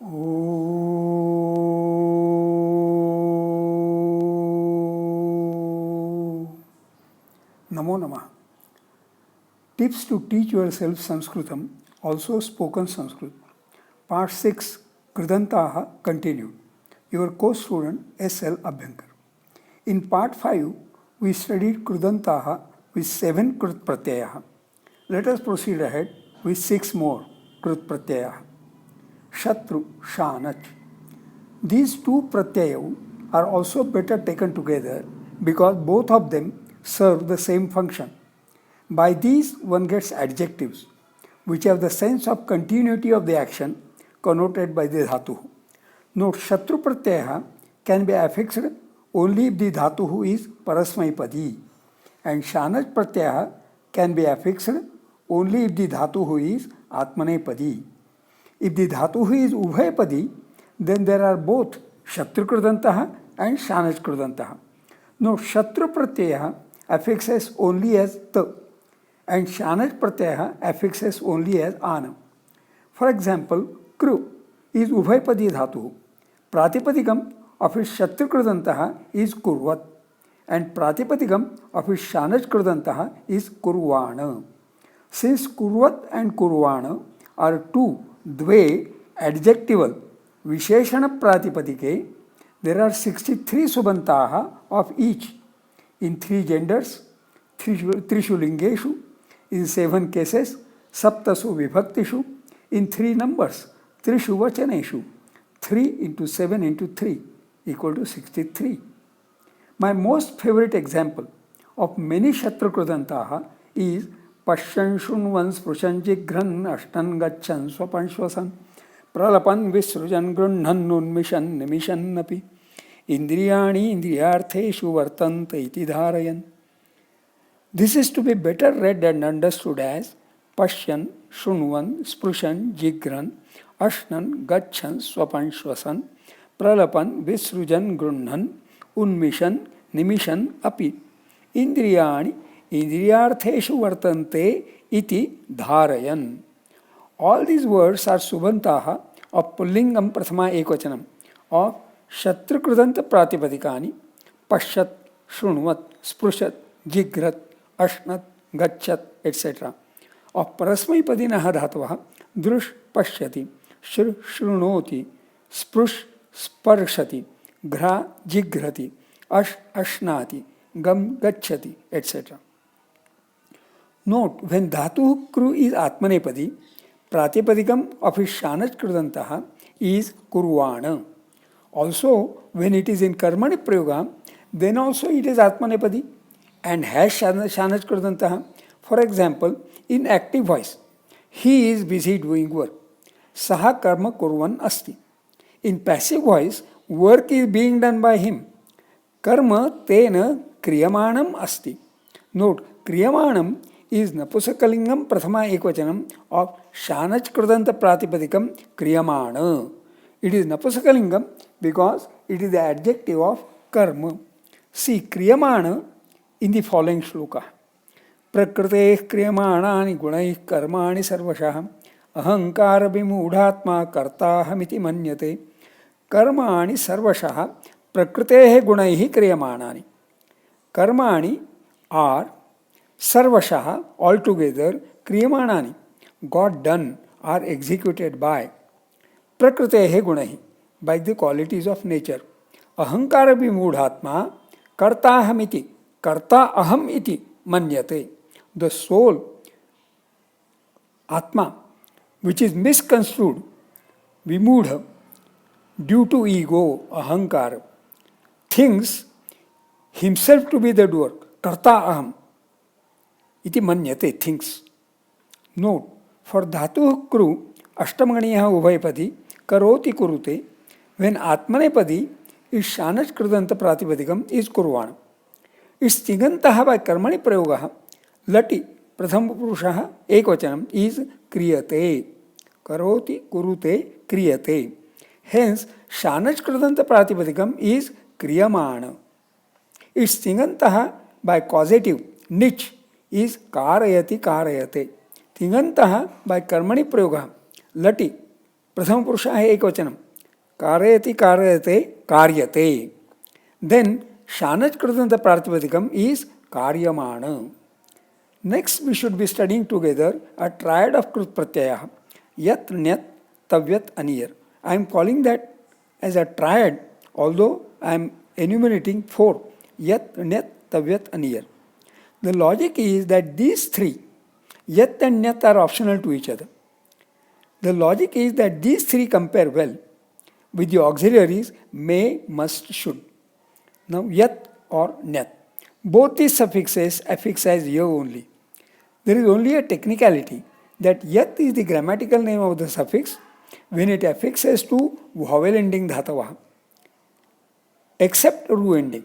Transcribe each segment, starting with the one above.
Namo Namah. Tips to teach yourself Sanskritam, also spoken Sanskrit. Part 6, Kridantaha continued. Your co-student S.L. Abhyankar. In Part 5, we studied Kridantaha with 7 Krit Pratyayaha. Let us proceed ahead with 6 more Krit Pratyayaha. Shatru, Shanach. These two Pratyayahu are also better taken together because both of them serve the same function. By these one gets adjectives, which have the sense of continuity of the action connoted by the dhatu. Note, Shatru Pratyayaha can be affixed only if the dhatu is Parasmaipadi, and Shanach Pratyayaha can be affixed only if the dhatu is Atmanepadi. If the dhatu is Ubhayapadi, then there are both Shatru Kridantaha and Shanach Kridantaha. Note, Shatru Pratyayaha affixes only as ta, and Shanach Pratyayaha affixes only as ana. For example, Kru is Ubhayapadi dhatu. Pratipadikam of its Shatru Kridantaha is Kurvat, and Pratipadikam of its Shanach Kridantaha is Kurvana. Since Kurvat and Kurvana are two dve adjectival Visheshana Pratipadike, there are 63 Subantaha of each in 3 genders, Trishu Lingeshu, in 7 cases, Saptasu Vibhaktishu, in 3 numbers, Trishu Vachaneshu, 3 into 7 into 3 equal to 63. My most favorite example of many Shatru Kridantaha is Pashyan Shunvan Sprushan Jigran Ashtan Gachan Swapanshwasan Pralapan Visrujan Grunhan Nunmishan Nimishan Napi Indriyani Indriyartheshu Vartanta iti dharayan. This is to be better read and understood as Pashyan, Shunvan, Sprushan, Jigran, Ashnan, Gachan, Swapanshwasan, Pralapan, Visrujan, Grunhan, Unmishan, Nimishan, Api, Indriyani, Indriyartheshu Vartante iti dharayan. All these words are Subantaha of Pullingam Prathama Ekvachanam of Shatru Kridanta Pratipadikani, Pashat, Shrunvat, Sprushat, Jigrat, Ashnat, Gachat, etc. Of Parasmaipadinaha Dhatvaha, Drush, Pashyati, Shru, Shrunoti, Sprush, Sparshati, Ghra, Jigrati, Ash, Ashnati, Gam, Gacchati, etc. Note, when Dhatu Kru is Atmanepadi, Pratipadikam of his Shanach Kridantaha is Kurvana. Also, when it is in Karmani Prayoga, then also it is Atmanepadi and has Shanach Kridantaha. For example, in active voice, he is busy doing work. Saha karma kurvan asti. In passive voice, work is being done by him. Karma tena kriyamanam asti. Note, kriyamanam is Napusakalingam Prathama Ekvachanam of Shanach Kridanta Pratipadikam kriyamana. It is Napusakalingam because it is the adjective of karma. See kriyamana in the following shloka. Prakrite kriyamanani gunai karmani sarvashah ahankara vimudhatma kartahamiti manyate karmani sarvashah prakrite gunai kriyamanani. Karmani are sarvashah altogether kriyamanani, got done or executed by prakritehe gunahi, by the qualities of nature. Ahankara vimudhatma kartahamiti, karta aham iti manyate. The soul, Atma, which is misconstrued, vimudha, due to ego, ahankara, thinks himself to be the doer, karta aham iti manyate, thinks. Note, for dhatu kru, ashtamaniyaha ubhayapadi, karoti kurute, when atmanepadi is Shanach Kridanta Pratipadikam is Kurvana. Its Tigantaha by Karmani Prayogaha, Lati, Pratham Purushaha, Ekvachanam is Kriyate. Karoti kurute kriyate. Hence, Shanach Kridanta Pratipadikam is Kriyamana. Its Tigantaha by causative, Nich, is Karayati Karayate. Tigantaha by Karmani Prayoga, Lati, प्रथम पुरुष आहे एकवचनम. कारयति कारयते कार्यते. Then शानच कृदंत प्रातिपदिकम is कार्यमाण. Next, we should be studying together a triad of Krut Pratyaya, Yat, Nyat, Tavyat, Aniyar. I am calling that as a triad, although I am enumerating 4, Yat, Nyat, Tavyat, Aniyar. The logic is that these three, Yat and Nyat, are optional to each other. The logic is that these three compare well with the auxiliaries may, must, should. Now, Yat or Nyat. Both these suffixes affix as ya only. There is only a technicality that yat is the grammatical name of the suffix when it affixes to vowel ending dhatava, except ru ending.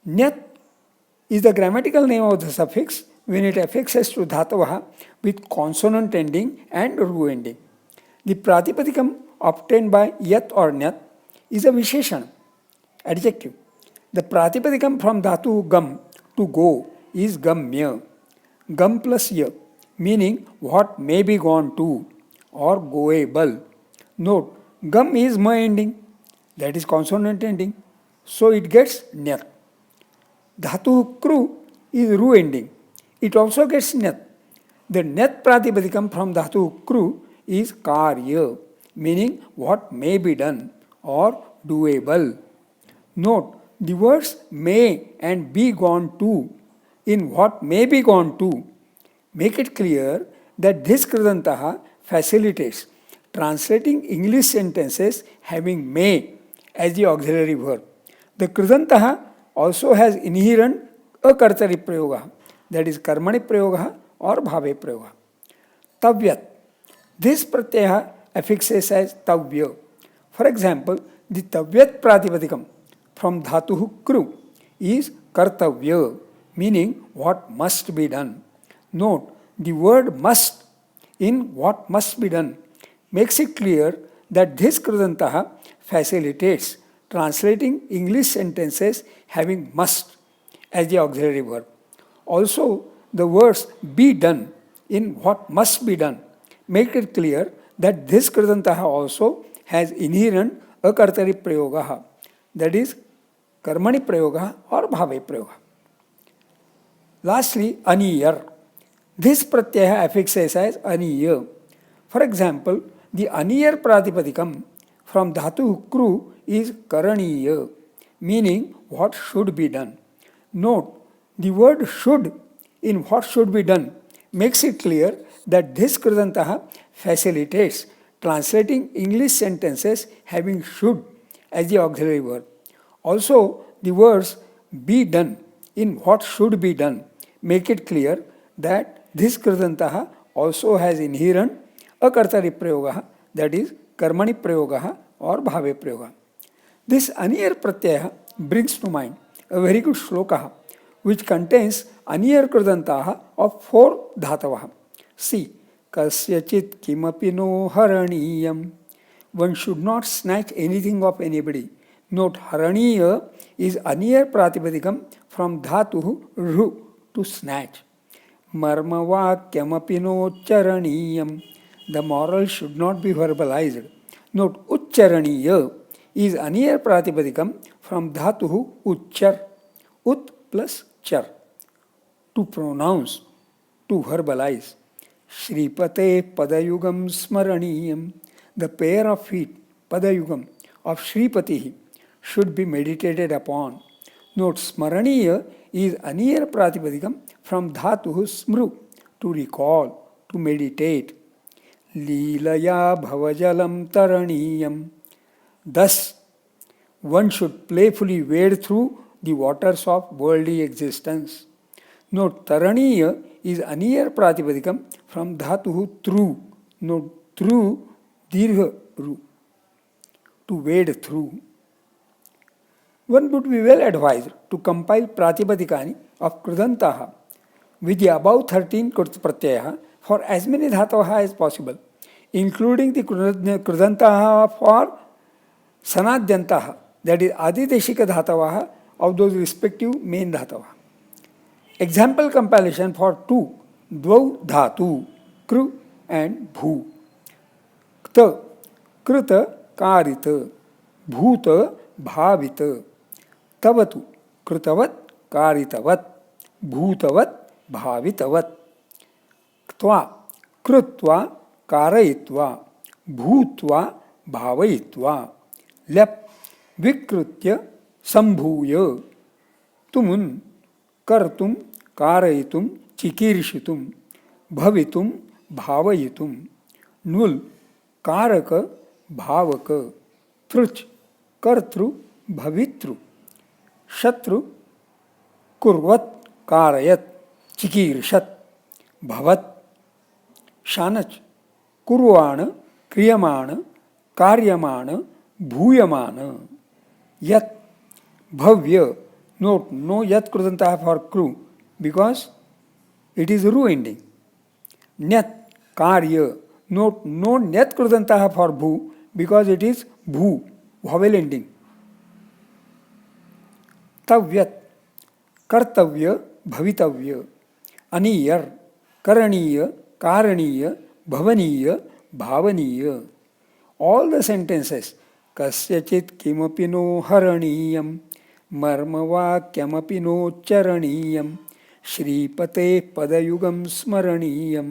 Nyat is the grammatical name of the suffix when it affixes to dhatava with consonant ending and ru ending. The pratipadikam obtained by yat or nyat is a visheshan, adjective. The pratipadikam from dhatu gam, to go, is gamya. Gam plus ya, meaning what may be gone to or goable. Note, gam is ma ending, that is consonant ending, so it gets nyat. Dhatu kru is ru ending, it also gets nyat. The nyat pratipadikam from dhatu kru is karya, meaning what may be done or doable. Note, the words may and be gone to in what may be gone to make it clear that this kridantaha facilitates translating English sentences having may as the auxiliary verb. The kridantaha also has inherent akartari prayoga, that is karmani prayoga or bhave prayoga. Tavyat. This pratyaya affixes as tavya. For example, the tavyat pratipadikam from dhatu kru is kartavya, meaning what must be done. Note, the word must in what must be done makes it clear that this kridantaha facilitates translating English sentences having must as the auxiliary verb. Also, the words be done in what must be done make it clear that this kridantaha also has inherent akartari prayoga, that is karmani prayoga or bhave prayoga. Lastly, aniyar. This pratyaya affixes as aniya. For example, the aniyar pratipadikam from dhatu kru is karaniya, meaning what should be done. Note, the word should in what should be done makes it clear that this kridantaha facilitates translating English sentences having should as the auxiliary verb. Also, the words be done in what should be done make it clear that this kridantaha also has inherent akartari prayoga, that is karmani prayoga or bhave prayoga. This aniyar pratyaya brings to mind a very good shloka which contains aniyar kridantaha of 4 dhatavaha. See, kasyachit kimapi no haraniyam. One should not snatch anything of anybody. Note, haraniya is aniyar pratipadikam from dhatu ru, to snatch. Marmavakyamapi no charaniyam. The moral should not be verbalized. Note, uchcharaniya is aniyar pratipadikam from dhatu uchchar, ut plus char, to pronounce, to verbalize. Shripate padayugam smaraniyam. The pair of feet, padayugam, of Shripatihi should be meditated upon. Note, smaraniya is aniyar pratipadikam from dhatu smru, to recall, to meditate. Leelaya bhavajalam taraniyam. Thus, one should playfully wade through the waters of worldly existence. Note, taraniya is aniyar pratipadikam from dhatu through. Note, through, dirgha ru, to wade through. One would be well advised to compile pratipadikani of kridantaha with the above 13 pratyaya for as many dhatavaha as possible, including the kridantaha for sanadyantaha, that is adideshika dhatavaha of those respective main dhatavaha. Example compilation for 2 dvau dhatu, kru and bhu. क्त कृत कारित भूत भावित तवतु कृतवत् कारितवत् भूतवत् भावितवत् क्त्वा कृत्वा कारयित्वा भूत्वा भावयित्वा leap विकृत्य संभूय तुमुन् कर्तुं कारयितुं चिकीर्षितुं भवितुं भावयितुं नुल् कारक भावक तृच् कर्तृ भवितृ शत्रु कुर्वत् कारयत् चिकीर्षत् भवत् शानच् कुर्वाण क्रियमाण कार्यमाण भूयमान यत् भव्य note no yat krudantah for crew because it is ru ending nyat karya note no nyat krudantah for bhu because it is bhu vowel ending tavyat कर्तव्य भवितव्य अनीयर करणीय कारणीय भवनीय भावनीय all the sentences कस्यचित् किमपि नो हरणीयं मर्मवाक्यमपि नोच्चरणीयं श्रीपते पदयुगं स्मरणीयं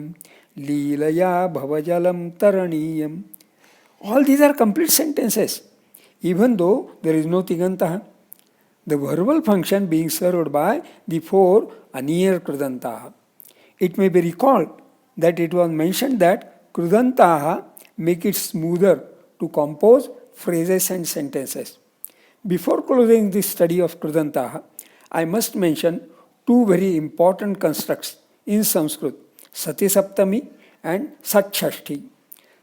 लीलया भवजलं तरणीयम all these are complete sentences even though there is no tigantah. The verbal function being served by the four anir krudantaha. It may be recalled that it was mentioned that krudantaha make it smoother to compose phrases and sentences. Before closing this study of krudantaha, I must mention two very important constructs in Sanskrit, Sati Saptami and Sat Shashti.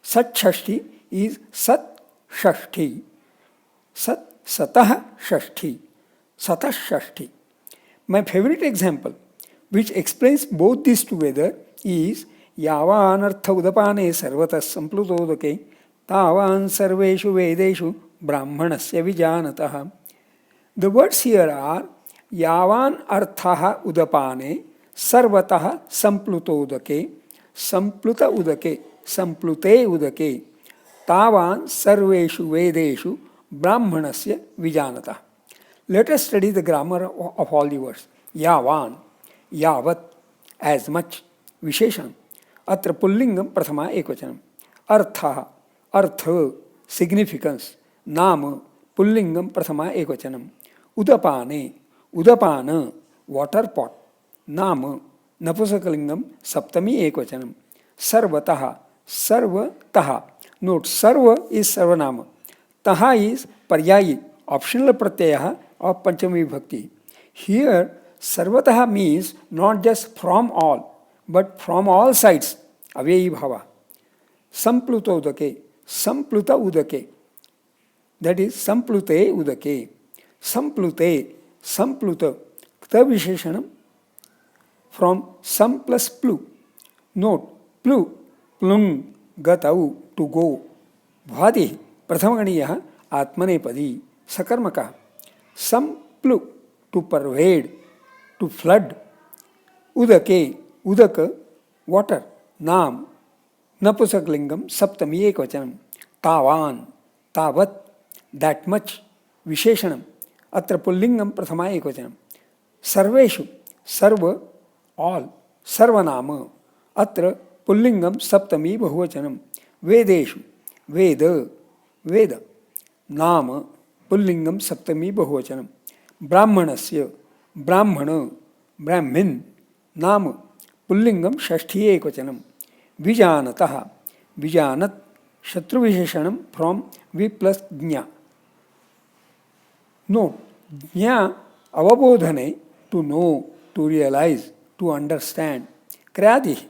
Sat Shashti is Sat Shashti. Satah Shashti. Satah Shashti. My favorite example, which explains both these together, is Yavanartha Udapane Sarvatas Samplutodake Tavan Sarveshu Vedeshu Brahmanasya Vijanataha. The words here are Yavan Arthaha Udapane Sarvataha Samplutodake Sampluta Udake Samplute Udake Tavan Sarveshu Vedeshu Brahmanasya Vijanataha. Let us study the grammar of all the words. Yavan, Yavat, as much, Visheshan. Atra Pullingam Prathama Ekvachanam. Artha, Artha, significance. Nama, Pullingam Prathama Ekvachanam. Udapane, Udapana, water pot. Nama, Napusakalingam Saptami Ekvachanam. Sarvataha, Sarvataha. Note, Sarva is Sarvanama. Taha is Paryayi, optional pratyaya of Panchami Vibhakti. Here, Sarvataha means not just from all, but from all sides, Aveyi Bhava. Sampluta Udake, Sampluta Udake. That is Samplute Udake. Samplute, Sampluta, Kta Visheshanam from Sam plus Plu. Note, Plu, Plung, Gatau, to go. Bhati, Prathamaniyaha, Atmanepadi, Sakarmaka. Samplu, to pervade, to flood. Udake, Udaka, water. Nam, Napusaklingam, Saptami Ekvachanam. Tavan, Tavat, that much. Visheshanam, Atra Pullingam Prathama Ekvachanam. Sarveshu, Sarva, all. Sarvanama, Atra Pullingam Saptami Bahuvachanam. Vedeshu, Veda, Veda. Nama, Pullingam Saptami Bahuvachanam. Brahmanasya, Brahmana, Brahmin. Nama, Pullingam Shashti Ekvachanam. Vijanataha, Vijanat, Shatru Visheshanam from V plus Jna. Note, Jna, avabodhane, to know, to realize, to understand. Kriyati,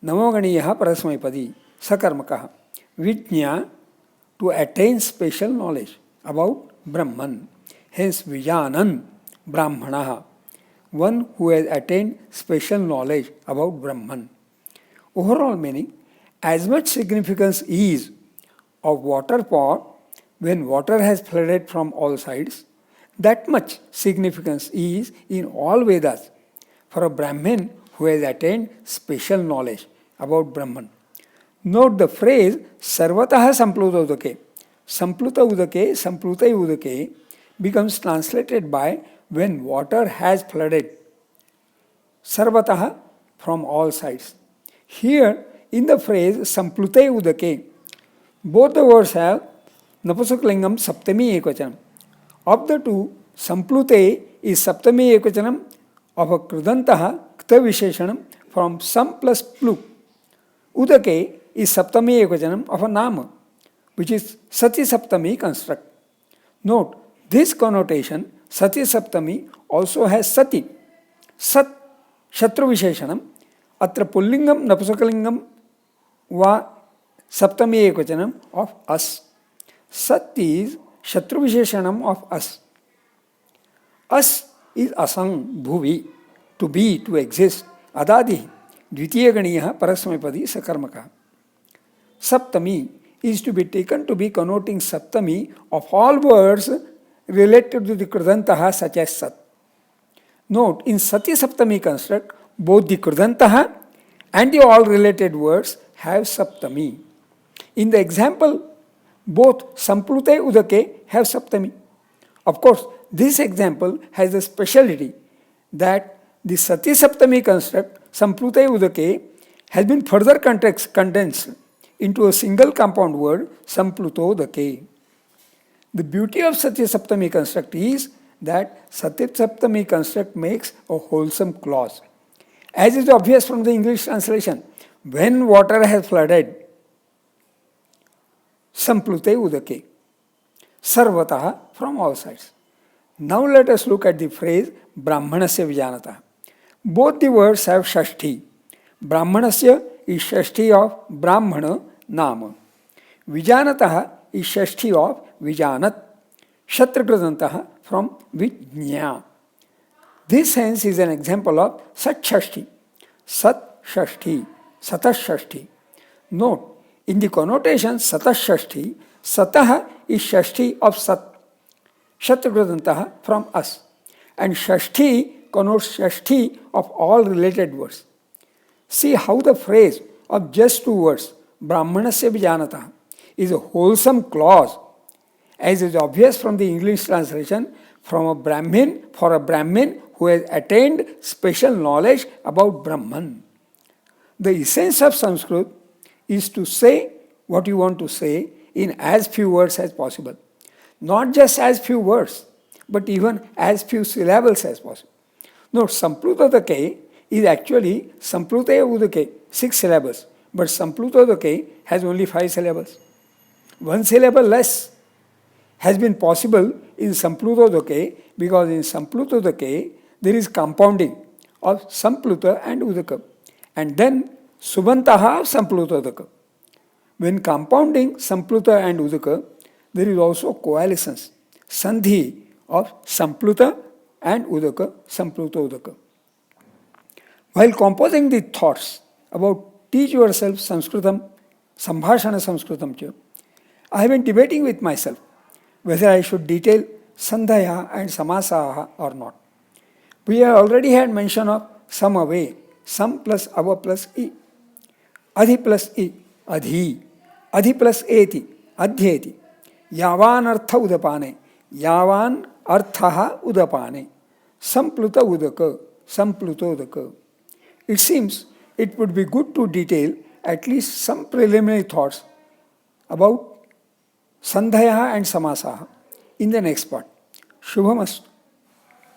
Namoganiyaha Parasmaipadi, Sakarmakaha. Vijna, to attain special knowledge about Brahman. Hence, Vijanan, Brahmanaha, one who has attained special knowledge about Brahman. Overall meaning, as much significance is of water pot when water has flooded from all sides, that much significance is in all Vedas for a Brahmin who has attained special knowledge about Brahman. Note the phrase Sarvatah Sampluta Udake. Sampluta Udake, Samplutai Udake becomes translated by when water has flooded. Sarvatah, from all sides. Here, in the phrase Samplute Udake, both the words have Napusakalingam Saptami Ekvachanam. Of the two, Samplute is Saptami Ekvachanam of a Krudantaha Kta Visheshanam from Sam plus Plu. Udake is Saptami Ekvachanam of a Nama, which is Sati Saptami construct. Note, this connotation, Sati Saptami, also has Sati. Sat, Shatru Visheshanam, Atra Pullingam Napusakalingam Va Saptami Ekvachanam of us. Sat is Shatru Visheshanam of us. Us is Asang Bhuvi, to be, to exist. Adadi, Dvitiya Ganiya Parasmipadi Sakarmaka. Saptami is to be taken to be connoting Saptami of all words related to the Krudantaha such as Sat. Note, in Sati Saptami construct, both the Krudantaha and the all related words have Saptami. In the example, both Samplute Udake have Saptami. Of course, this example has the speciality that the Sati Saptami construct, Samplute Udake, has been further condensed into a single compound word, Sampluto Udake. The beauty of Sati Saptami construct is that Sati Saptami construct makes a wholesome clause. As is obvious from the English translation, when water has flooded, Samplute Udake, Sarvataha, from all sides. Now let us look at the phrase Brahmanasya Vijanata. Both the words have Shashti. Brahmanasya is Shashti of Brahmana, Nama. Vijanataha is Shashti of Vijanat. Shatrukrudantaha from Vijñā. This hence is an example of Sat Shashti. Sat Shashti. Satas Shashti. Note, in the connotation Satas Shashti, Sataha is Shashti of Sat. Shatrukrudantaha from us. And Shashti connotes Shashti of all related words. See how the phrase of just two words, Brahmanasya Vijanata, is a wholesome clause, as is obvious from the English translation, from a Brahmin, for a Brahmin who has attained special knowledge about Brahman. The essence of Sanskrit is to say what you want to say in as few words as possible. Not just as few words, but even as few syllables as possible. Note, Samplutadake is actually Samplute Udake, 6 syllables, but Samplutadake has only 5 syllables. 1 syllable less has been possible in Samplutadake because in Samplutadake there is compounding of Sampluta and Udaka, and then Subantaha of Samplutadaka. When compounding Sampluta and Udaka, there is also coalescence, Sandhi of Sampluta and Udaka, Sampluta Udaka. While composing the thoughts about teach yourself Sanskritam, Sambhashana Sanskritam cha, I have been debating with myself whether I should detail Sandhaya and Samasaha or not. We have already had mention of some away, some plus ava plus e, adhi plus e, adhi plus eti, adhyeti, yavan artha udapane, yavan arthaha udapane, sampluta udaka, sampluta udaka. It seems it would be good to detail at least some preliminary thoughts about Sandhaya and Samasaha in the next part. Shubhamastu.